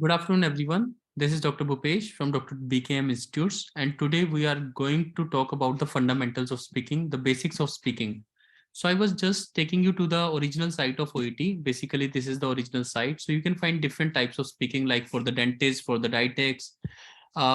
Good afternoon, everyone. This is Dr. Bhupesh from Dr. BKM Institutes, and today we are going to talk about the fundamentals of speaking, the basics of speaking. So I was just taking you to the original site of OET. Basically, this is the original site. So you can find different types of speaking, like for the dentist, for the dietetics,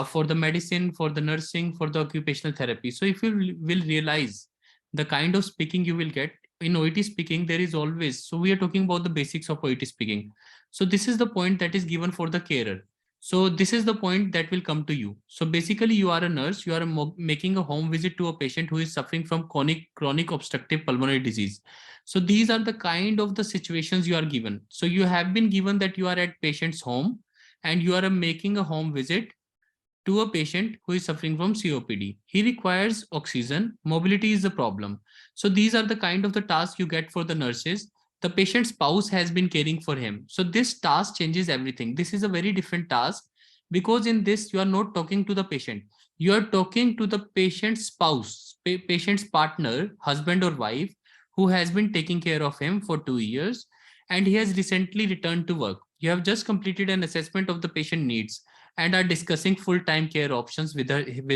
for the medicine, for the nursing, for the occupational therapy. So if you will realize the kind of speaking you will get in OET speaking, there is always, so we are talking about the basics of OET speaking. So this is the point that is given for the carer. So this is the point that will come to you. So basically you are a nurse, you are making a home visit to a patient who is suffering from chronic obstructive pulmonary disease. So these are the kind of the situations you are given. So you have been given that you are at patient's home and you are making a home visit to a patient who is suffering from COPD. He requires oxygen. Mobility is a problem. So these are the kind of the tasks you get for the nurses. The patient's spouse has been caring for him. So this task changes everything. This is a very different task because in this you are not talking to the patient. You are talking to the patient's spouse, patient's partner, husband or wife, who has been taking care of him for 2 years and he has recently returned to work. You have just completed an assessment of the patient needs and are discussing full-time care options with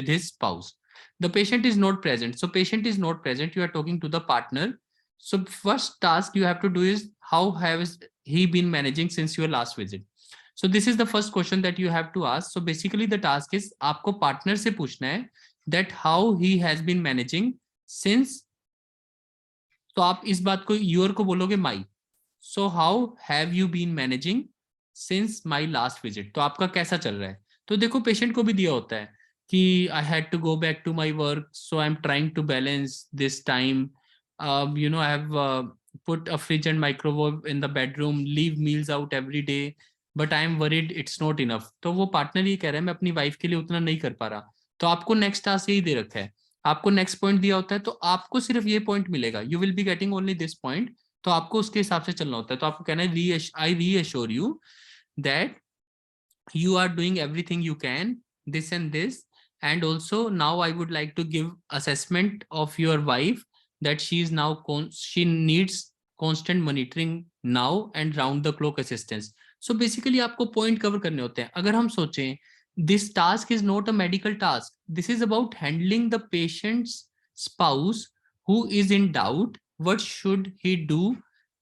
his spouse. The patient is not present. So patient is not present. You are talking to the partner. So first task you have to do is how has he been managing since your last visit? So this is the first question that you have to ask. So basically the task is आपको partner से पूछना है that how he has been managing since. तो आप इस बात को your को बोलोगे my. So how have you been managing since my last visit? तो आपका कैसा चल रहा है? तो देखो पेशेंट को भी दिया होता है कि I had to go back to my work, so I'm trying to balance this time. I have put a fridge and microwave in the bedroom, leave meals out every day, but I'm worried it's not enough. तो वो partner ये कह रहा है मैं अपनी wife के लिए उतना नहीं कर पा रहा. तो आपको नेक्स्ट टास्क यही दे रखा है. आपको नेक्स्ट पॉइंट दिया होता है तो आपको सिर्फ ये पॉइंट मिलेगा. You will be getting only this point. तो आपको उसके हिसाब से चलना होता है. तो आपको कहना है I reassure you that you are doing everything you can, this and this, and also now I would like to give assessment of your wife that she is now she needs constant monitoring now and round the clock assistance. So basically आपको point cover करने होते हैं. अगर हम सोचें this task is not a medical task, this is about handling the patient's spouse who is in doubt what should he do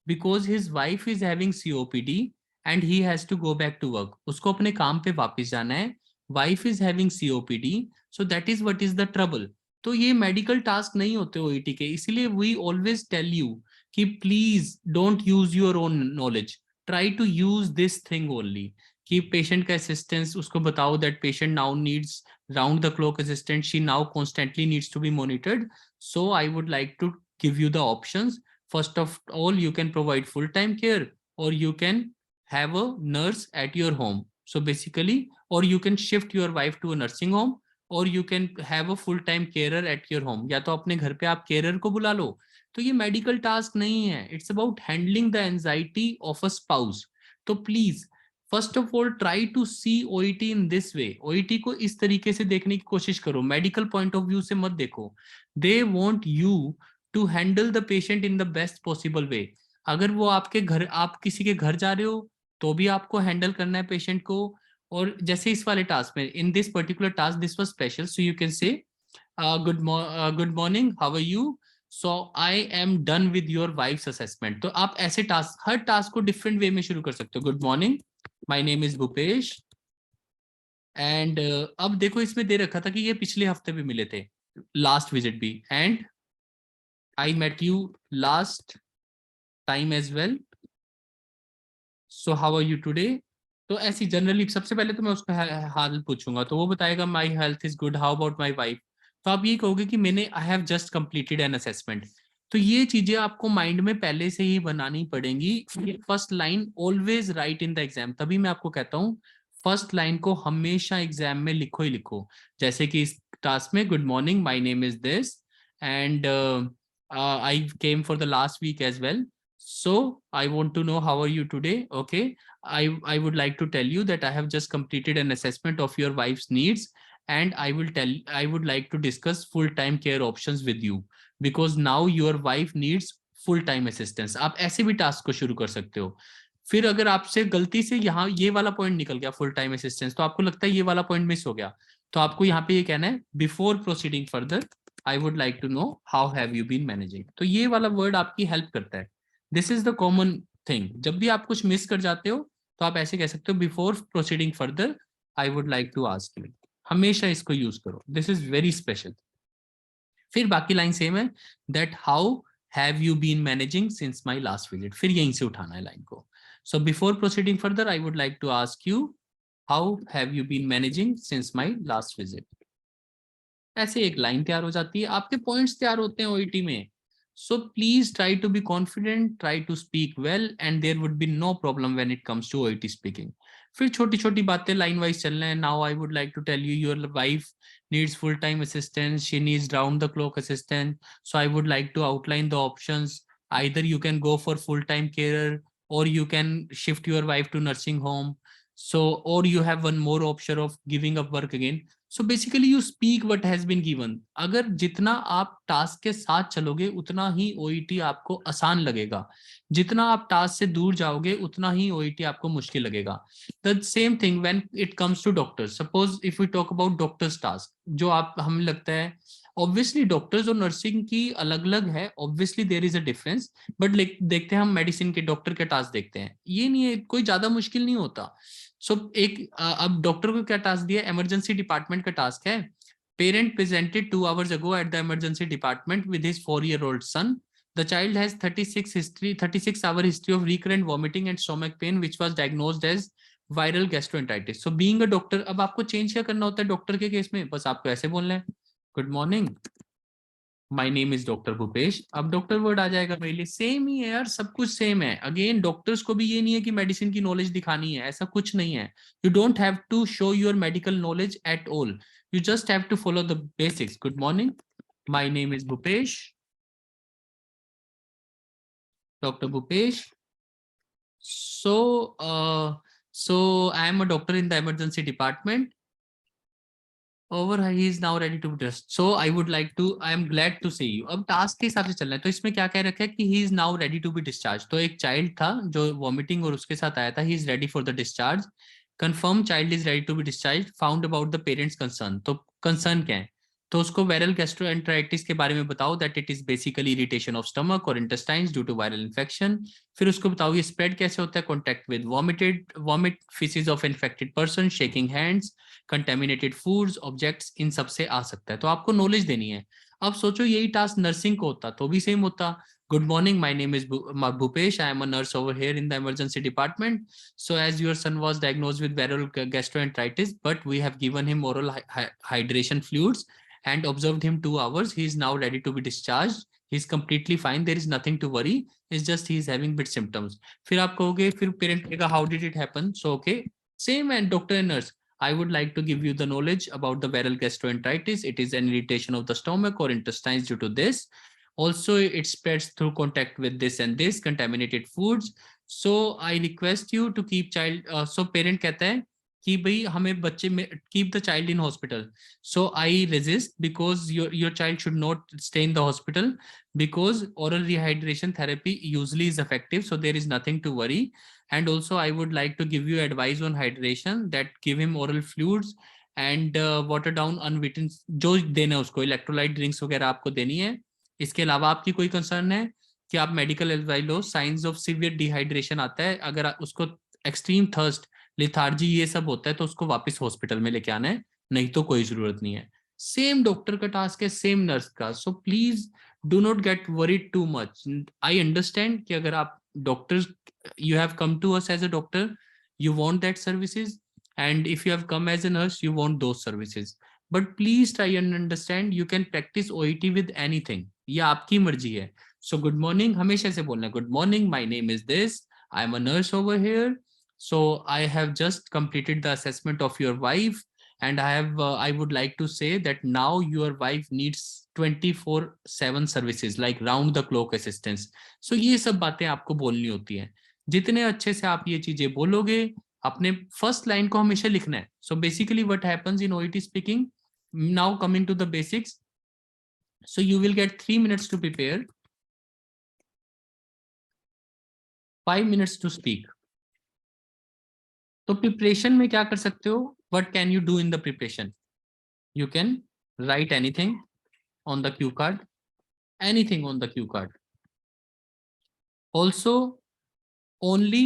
because his wife is having COPD and he has to go back to work. उसको अपने काम पे वापस जाना है. Wife is having COPD, so that is what is the trouble. तो ये medical task नहीं होते OET के, इसीलिए we always tell you कि please don't use your own knowledge. Try to use this thing only. कि पेशेंट का assistance उसको बताओ that patient now needs round the clock assistance. She now constantly needs to be monitored. So I would like to give you the options. First of all, you can provide full-time care or you can have a nurse at your home. So basically, or you can shift your wife to a nursing home or you can have a full-time carer at your home. या तो अपने घर पे आप carer को बुला लो. तो ये medical task नहीं है. It's about handling the anxiety of a spouse. तो please, first of all, try to see OET in this way. OET को इस तरीके से देखने की कोशिश करो. Medical point of view से मत देखो. They want you to handle the patient in the best possible way. अगर वो आपके घर, आप किसी के घर जा रहे हो तो भी आपको हैंडल करना है पेशेंट को. और जैसे इस वाले टास्क में, in this particular task this was special, so you can say good morning, how are you, so I am done with your wife's assessment. तो आप ऐसे टास्क, हर टास्क को डिफरेंट वे में शुरू कर सकते हो. Good morning, my name is Bhupesh and अब देखो इसमें दे रखा था कि ये पिछले हफ्ते भी मिले थे, लास्ट विजिट भी, and I met you last time as well, so how are you today. तो ऐसी जनरली सबसे पहले तो मैं उसका हाल पूछूंगा तो वो बताएगा my health is good, how about my wife. तो आप ये कहोगे कि मैंने I have just completed an assessment. तो ये चीजें आपको माइंड में पहले से ही बनानी पड़ेंगी. First line always right in the exam. तभी मैं आपको कहता हूँ फर्स्ट लाइन को हमेशा एग्जाम में लिखो ही लिखो. जैसे कि इस टास्क में good morning, my name is this and I came for the last week as well. So I want to know how are you today? Okay, I would like to tell you that I have just completed an assessment of your wife's needs and I would like to discuss full-time care options with you because now your wife needs full-time assistance. आप ऐसे भी task को शुरू कर सकते हो. फिर अगर आपसे गलती से यहाँ ये वाला पॉइंट निकल गया फुल टाइम असिस्टेंस, तो आपको लगता है ये वाला पॉइंट मिस हो गया, तो आपको यहाँ पे ये कहना है before proceeding further I would like to know how have you been managing. तो ये वाला वर्ड आपकी हेल्प करता है। This is the common thing. जब भी आप कुछ मिस कर जाते हो तो आप ऐसे कह सकते हो before proceeding further I would like to ask you. हमेशा इसको यूज करो, दिस इज वेरी स्पेशल। फिर बाकी लाइन सेम है, that how have you been managing since my last visit, फिर यहीं से उठाना है लाइन को। So before proceeding further I would like to ask you how have you been managing since my last visit. ऐसे एक line तैयार हो जाती है, आपके पॉइंट्स तैयार होते हैं ओईटी में। So please try to be confident, try to speak well and there would be no problem when it comes to OET speaking. फिर छोटी छोटी बातें लाइन वाइज चलना है। Now I would like to tell you your wife needs full-time assistance, she needs round-the-clock assistance. So I would like to outline the options. Either you can go for full-time carer or you can shift your wife to nursing home. So, or you have one more option of giving up work again. So basically you speak what has been given. अगर जितना आप task के साथ चलोगे उतना ही OET आपको आसान लगेगा, जितना आप टास्क से दूर जाओगे उतना ही ओईटी आपको मुश्किल लगेगा। The same thing when it comes to doctors. Suppose if we talk about doctors task, जो आप हमें लगता है ऑब्वियसली डॉक्टर्स और नर्सिंग की अलग अलग है, obviously there is a difference, but देखते हैं हम मेडिसिन के डॉक्टर के टास्क देखते हैं, ये नहीं है कोई ज्यादा मुश्किल नहीं होता। सो अब डॉक्टर को क्या टास्क दिया, इमरजेंसी डिपार्टमेंट का टास्क है। Parent presented 2 hours ago at the emergency department with his 4-year-old son. The child has 36-hour history of recurrent vomiting and stomach pain, which was diagnosed as viral gastroenteritis. So being a doctor, अब आपको change क्या करना होता है doctor के case में, बस आपको ऐसे बोलना है, good morning my name is doctor Bhupesh. अब डॉक्टर वर्ड आ जाएगा मेरे लिए, सेम ही है यार, सब कुछ सेम है। अगेन डॉक्टर्स को भी ये नहीं है कि मेडिसिन की नॉलेज दिखानी है, ऐसा कुछ नहीं है। You don't have to show your medical knowledge at all, you just have to follow the basics. Good morning, my name is Bhupesh, doctor Bhupesh. So I am a doctor in the emergency department. Over, he is now ready to be dressed. So I would like to, I am glad to see you. अब task के हिसाब से चलना है, तो इसमें क्या कह रखा है कि he is now ready to be discharged। तो एक चाइल्ड था जो वॉमिटिंग और उसके साथ आया था, he is ready for the discharge। Confirm child is ready to be discharged, found about the parents concern। तो कंसर्न क्या है, तो उसको वायरल गैस्ट्रोएंटराइटिस के बारे में बताओ, that it is basically irritation of stomach और intestines due to viral infection. फिर उसको बताओ ये स्प्रेड कैसे होता है, contact with vomit faeces of infected person, shaking hands, contaminated foods, objects, इन सब से आ सकता है। तो आपको नॉलेज देनी है। अब सोचो यही टास्क नर्सिंग को होता तो भी सेम होता। Good morning, my name is Bhupesh. I am a nurse over here in the emergency department. So as your son was diagnosed with viral gastroenteritis, but we have given him oral hydration fluids and observed him 2 hours. He is now ready to be discharged. He is completely fine. There is nothing to worry. It's just he is having bit symptoms. फिर आप कहोगे, फिर parent कहेगा how did it happen? So okay, same and doctor and nurse. I would like to give you the knowledge about the viral gastroenteritis. It is an irritation of the stomach or intestines due to this. Also, it spreads through contact with this and this contaminated foods. So I request you to keep child. So parent कहता है कि भाई हमें बच्चे में keep the child in hospital. So I resist because your child should not stay in the hospital because oral rehydration therapy usually is effective. So there is nothing to worry. And also I would like to give you advice on hydration, that give him oral fluids and water down unwritten, जो देना है उसको electrolyte drinks वगैरह आपको देनी है। इसके अलावा आपकी कोई कंसर्न है कि आप medical advice low, science of severe dehydration आता है, अगर उसको एक्सट्रीम थर्स्ट, लिथार्जी ये सब होता है तो उसको वापस हॉस्पिटल में लेके आना है, नहीं तो कोई जरूरत नहीं है। सेम डॉक्टर का टास्क है, सेम नर्स का। So please do not gate worried too much. I understand कि अगर आप doctor, you have come to us as a doctor, you want that services, and if you have come as a nurse you want those services, but please try and understand you can practice OET with anything, ये आपकी मर्जी है। So good morning हमेशा से बोलना है, good morning, my name is this, I am a nurse over here, so I have just completed the assessment of your wife and I would like to say that now your wife needs 24/7 services like round the clock assistance। So ये सब बातें आपको बोलनी होती है। जितने अच्छे से आप ये चीजें बोलोगे, अपने फर्स्ट लाइन को हमेशा लिखना है। So basically what happens in OET speaking, now coming to the basics, so you will get 3 minutes to prepare, 5 minutes to speak, तो प्रिपरेशन में क्या कर सकते हो? What can you do in the preparation? You can write anything on the cue card, anything on the cue card. Also, only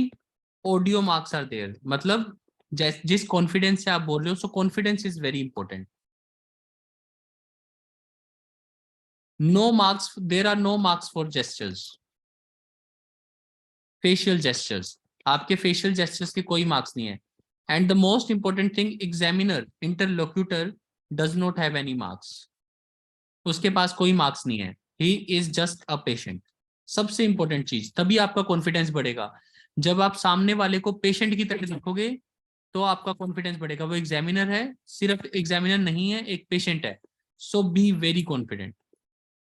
audio marks are there. मतलब जिस confidence से आप बोल रहे हो, so confidence is very important. No marks, there are no marks for gestures. Facial gestures, आपके facial gestures के कोई मार्क्स नहीं है. And the most important thing, examiner interlocutor does not have any marks. उसके पास कोई मार्क्स नहीं है. He is just a patient. सबसे इंपॉर्टेंट चीज, तभी आपका कॉन्फिडेंस बढ़ेगा. जब आप सामने वाले को पेशेंट की तरह देखोगे तो आपका कॉन्फिडेंस बढ़ेगा. वो एग्जामिनर है, सिर्फ एग्जामिनर नहीं है, एक पेशेंट है. So be very confident.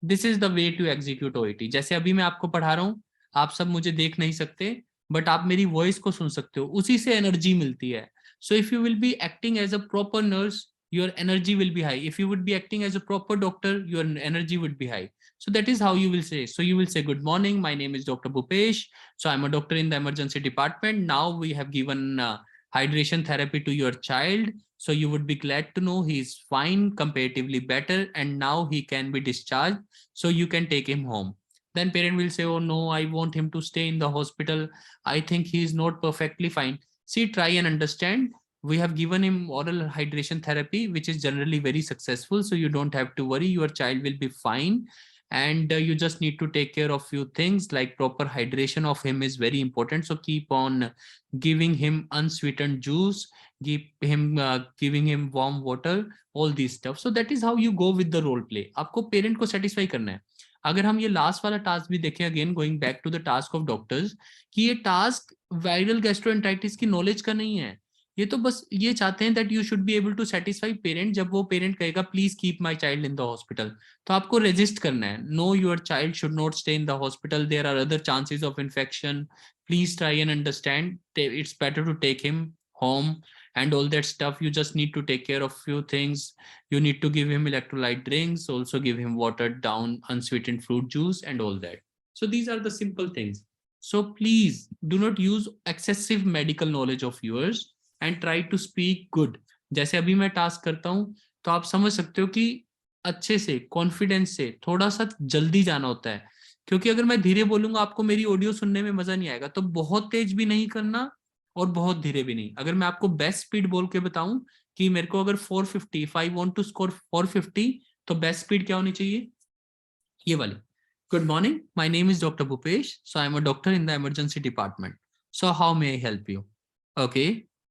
This is the way to execute OET. जैसे अभी मैं आपको पढ़ा रहा हूँ, आप सब मुझे देख नहीं सकते, बट आप मेरी वॉइस को सुन सकते हो, उसी से एनर्जी मिलती है. So if you will be acting as a proper nurse, your energy will be high. If you would be acting as a proper doctor, your energy would be high. So that is how you will say. So you will say, good morning, my name is Dr. Bhupesh. So I'm a doctor in the emergency department. Now we have given hydration therapy to your child. So you would be glad to know he is fine, comparatively better, and now he can be discharged. So you can take him home. Then parent will say, oh no, I want him to stay in the hospital. I think he is not perfectly fine. See, try and understand. We have given him oral hydration therapy, which is generally very successful. So you don't have to worry. Your child will be fine. And you just need to take care of few things, like proper hydration of him is very important. So keep on giving him unsweetened juice, giving him warm water, all these stuff. So that is how you go with the role play. आपको parent को satisfy करना है. अगर हम ये last वाला task भी देखें, again going back to the task of doctors, कि ये टास्क वायरल गैस्ट्रोएंटाइटिस की नॉलेज का नहीं है. ये तो बस ये चाहते हैं that you should be able to satisfy parent. जब वो पेरेंट कहेगा please keep my child in the hospital, तो आपको रेजिस्ट करना है. No, your child should not stay in the hospital, there are other chances of infection. Please try and understand, it's better to take him home and all that stuff. You just need to take care of few things. You need to give him electrolyte drinks, also give him watered down unsweetened fruit juice and all that. So these are the simple things. So please do not use excessive medical knowledge of yours and try to speak good. जैसे अभी मैं task करता हूँ, तो आप समझ सकते हो कि अच्छे से कॉन्फिडेंस से थोड़ा सा जल्दी जाना होता है. क्योंकि अगर मैं धीरे बोलूंगा आपको मेरी ऑडियो सुनने में मजा नहीं आएगा. तो बहुत तेज भी नहीं करना और बहुत धीरे भी नहीं. अगर मैं आपको बेस्ट स्पीड बोल के बताऊं कि मेरे को अगर 450, if I want to score 450, तो बेस्ट स्पीड क्या होनी चाहिए? ये वाली. Good morning, my name is doctor Bhupesh. So I am a doctor in the emergency department. So how may I help you? Okay,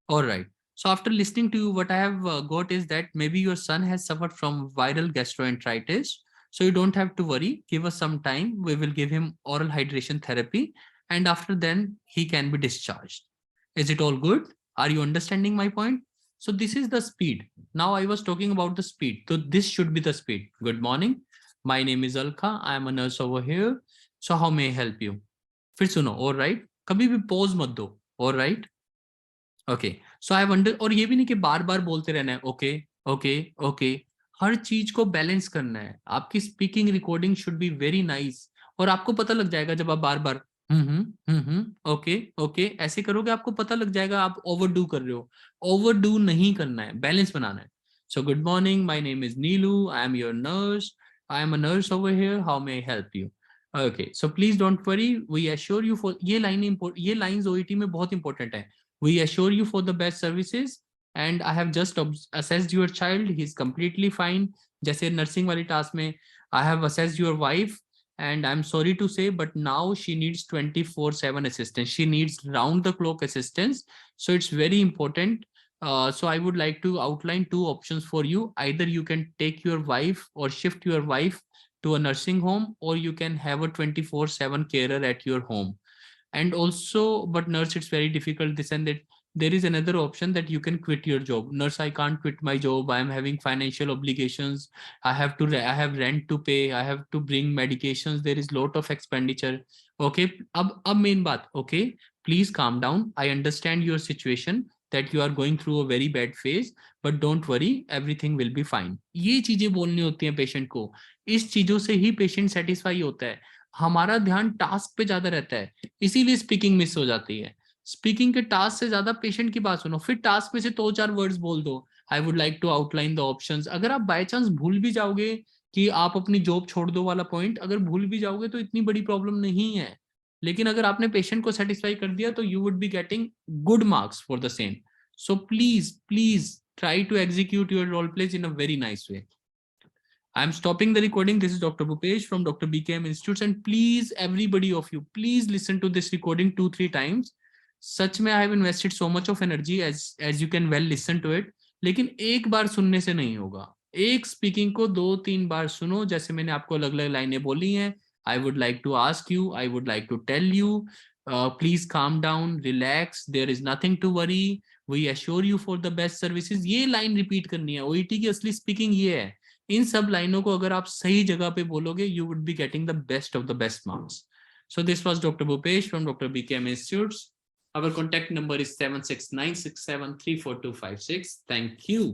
all right. So after listening to you, what I have got is that maybe your son has suffered from viral gastroenteritis. So you don't have to worry. Give us some time. We will give him oral hydration therapy, and after then he can be discharged. Is it all good? Are you understanding my point? So this is the speed. Now I was talking about the speed. So this should be the speed. Good morning. My name is Alka. I am a nurse over here. So how may I help you? फिर सुनो, all right. कभी भी pause मत दो. All right. Okay. So I wonder, और ये भी नहीं कि बार बार बोलते रहना है ओके ओके ओके. हर चीज को बैलेंस करना है. आपकी speaking recording should be very nice. और आपको पता लग जाएगा जब आप बार बार ओके ओके ऐसे करोगे, आपको पता लग जाएगा आप ओवरडू कर रहे हो. ओवरडू नहीं करना है, बैलेंस बनाना है. So good morning, my name is Neelu, I am your nurse. I am a nurse over here, how may I help you? Okay, so please don't worry, we assure you for. ये lines OET में बहुत important है. We assure you for the best services, and I have just assessed your child. He's completely fine. जैसे nursing वाली task में I have assessed your wife, and I'm sorry to say, but now she needs 24/7 assistance. She needs round the clock assistance. So it's very important. So I would like to outline two options for you. Either you can take your wife or shift your wife to a nursing home, or you can have a 24/7 carer at your home. And also, but nurse, it's very difficult, this and that. There is another option that you can quit your job. Nurse, I can't quit my job, I am having financial obligations, I have rent to pay, I have to bring medications, there is lot of expenditure. Okay, ab main baat, okay, please calm down. I understand your situation, that you are going through a very bad phase, but don't worry, everything will be fine. ये चीजें बोलनी होती हैं patient को. इस चीजों से ही patient satisfy होता है. हमारा ध्यान टास्क पे ज्यादा रहता है, इसीलिए स्पीकिंग मिस हो जाती है. स्पीकिंग के टास्क से ज्यादा पेशेंट की बात सुनो, फिर टास्क में से 2-4 वर्ड्स बोल दो, I would like to outline the options. अगर आप बाय चांस भूल भी जाओगे कि आप अपनी जॉब छोड़ दो वाला पॉइंट, अगर भूल भी जाओगे तो इतनी बड़ी प्रॉब्लम नहीं है, लेकिन अगर आपने पेशेंट को सेटिस्फाई कर दिया तो you would be getting good marks for the same. So please please try to execute your role plays in a very nice way. I'm stopping the recording. This is Dr. Bhupesh from Dr. BKM Institutes, and please, everybody of you, please listen to this recording 2-3 times. सच में I have invested so much of energy, as you can well listen to it. लेकिन एक बार सुनने से नहीं होगा, एक speaking को 2-3 बार सुनो, जैसे मैंने आपको अलग अलग लाइनें बोली हैं। I would like to ask you, I would like to tell you, please calm down, relax, there is nothing to worry, we assure you for the best services। ये लाइन रिपीट करनी है। ओईटी की असली speaking ये है। इन सब लाइनों को अगर आप सही जगह पे बोलोगे, you would be getting the best of the best marks. So this was doctor Bhupesh from doctor BKM institutes. Our contact number is 7696734256. Thank you.